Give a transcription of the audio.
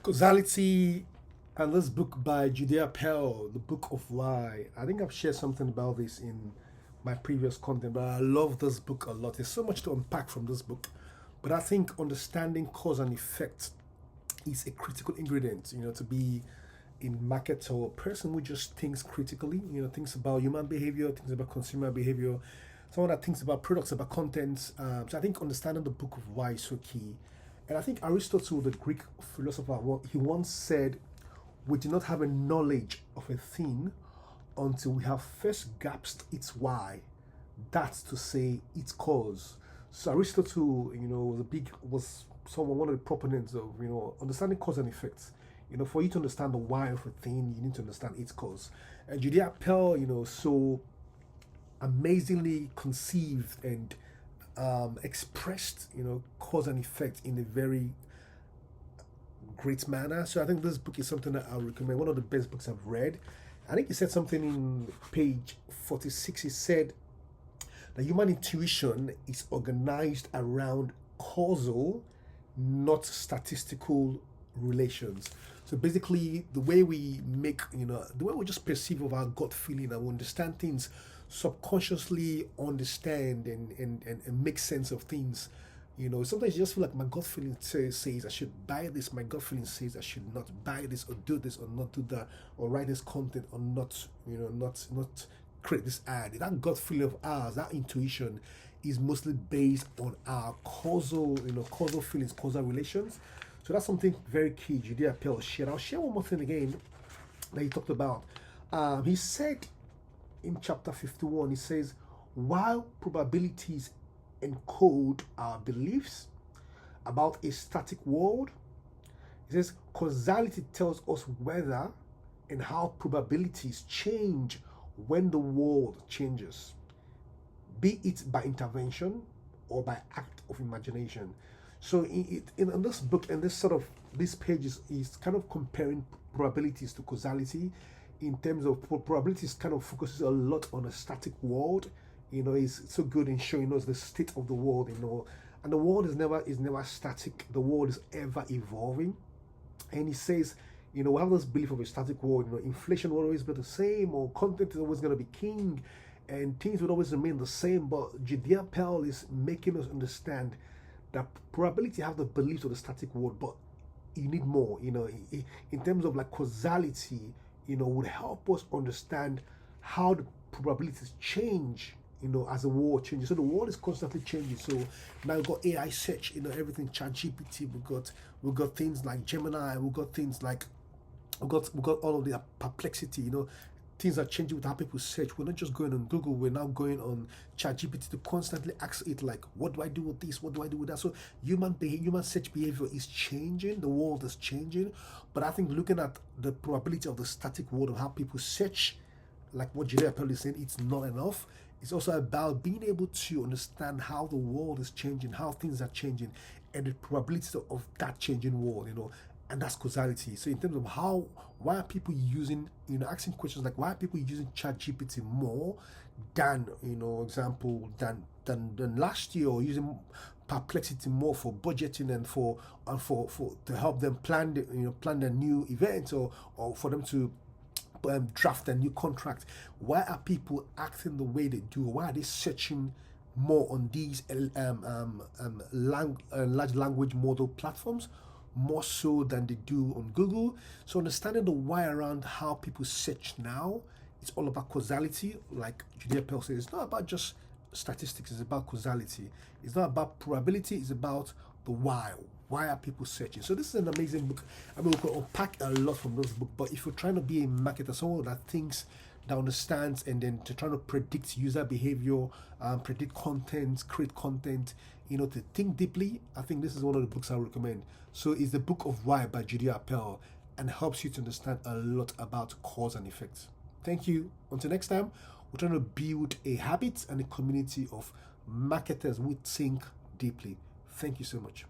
Causality and this book by Judea Pearl, The Book of Why. I think I've shared something about this in my previous content, but I love this book a lot. There's so much to unpack from this book. But I think understanding cause and effect is a critical ingredient, to be in market or a person who just thinks critically, thinks about human behavior, thinks about consumer behavior, someone that thinks about products, about content. So I think understanding the book of why is so key. And I think Aristotle, the Greek philosopher, he once said, we do not have a knowledge of a thing until we have first grasped its why. That's to say, its cause. So Aristotle, was someone, one of the proponents of, understanding cause and effects. For you to understand the why of a thing, you need to understand its cause. And Judea Pearl, so amazingly conceived and expressed, cause and effect in a very great manner. So I think this book is something that I'll recommend. One of the best books I've read. I think he said something in page 46. He said that human intuition is organized around causal, not statistical relations. So basically, the way we make, the way we just perceive of our gut feeling and we understand things, subconsciously understand and make sense of things. Sometimes you just feel like my gut feeling says I should buy this. My gut feeling says I should not buy this or do this or not do that or write this content or not, not create this ad. That gut feeling of ours, that intuition, is mostly based on our causal, causal feelings, causal relations. So that's something very key. Judea Pearl shared. I'll share one more thing again that he talked about. He said in chapter 51, he says, while probabilities encode our beliefs about a static world, he says causality tells us whether and how probabilities change when the world changes, be it by intervention or by act of imagination. So in this book and this page is kind of comparing probabilities to causality in terms of probabilities kind of focuses a lot on a static world. Is so good in showing us the state of the world, and the world is never static. The world is ever evolving. And he says, we have this belief of a static world, inflation will always be the same, or content is always going to be king, and things will always remain the same. But Judea Pearl is making us understand that probability have the beliefs of the static world, but you need more, in terms of like causality, would help us understand how the probabilities change, as the world changes. So the world is constantly changing. So now we've got AI search, everything, ChatGPT, we've got things like Gemini, we've got things like we've got all of the perplexity, things are changing with how people search. We're not just going on Google, we're now going on ChatGPT to constantly ask it like, what do I do with this? What do I do with that? So human search behavior is changing, the world is changing. But I think looking at the probability of the static world of how people search, like what Judea Pearl is saying, it's not enough. It's also about being able to understand how the world is changing, how things are changing, and the probability of that changing world, and that's causality. So in terms of why are people using, asking questions like why are people using ChatGPT more than, than last year, or using perplexity more for budgeting and for to help them plan their new events, or for them to draft a new contract. Why are people acting the way they do? Why are they searching more on these large language model platforms more so than they do on Google? So understanding the why around how people search now, it's all about causality. Like Judea Pearl says, it's not about just statistics, it's about causality. It's not about probability, it's about the why. Why are people searching? So this is an amazing book. I mean, we could unpack a lot from this book, but if you're trying to be a marketer, someone that thinks, that understands, and then to try to predict user behavior, predict content, create content, to think deeply, I think this is one of the books I recommend. So it's the Book of Why by Judea Pearl, and helps you to understand a lot about cause and effect. Thank you. Until next time, we're trying to build a habit and a community of marketers who think deeply. Thank you so much.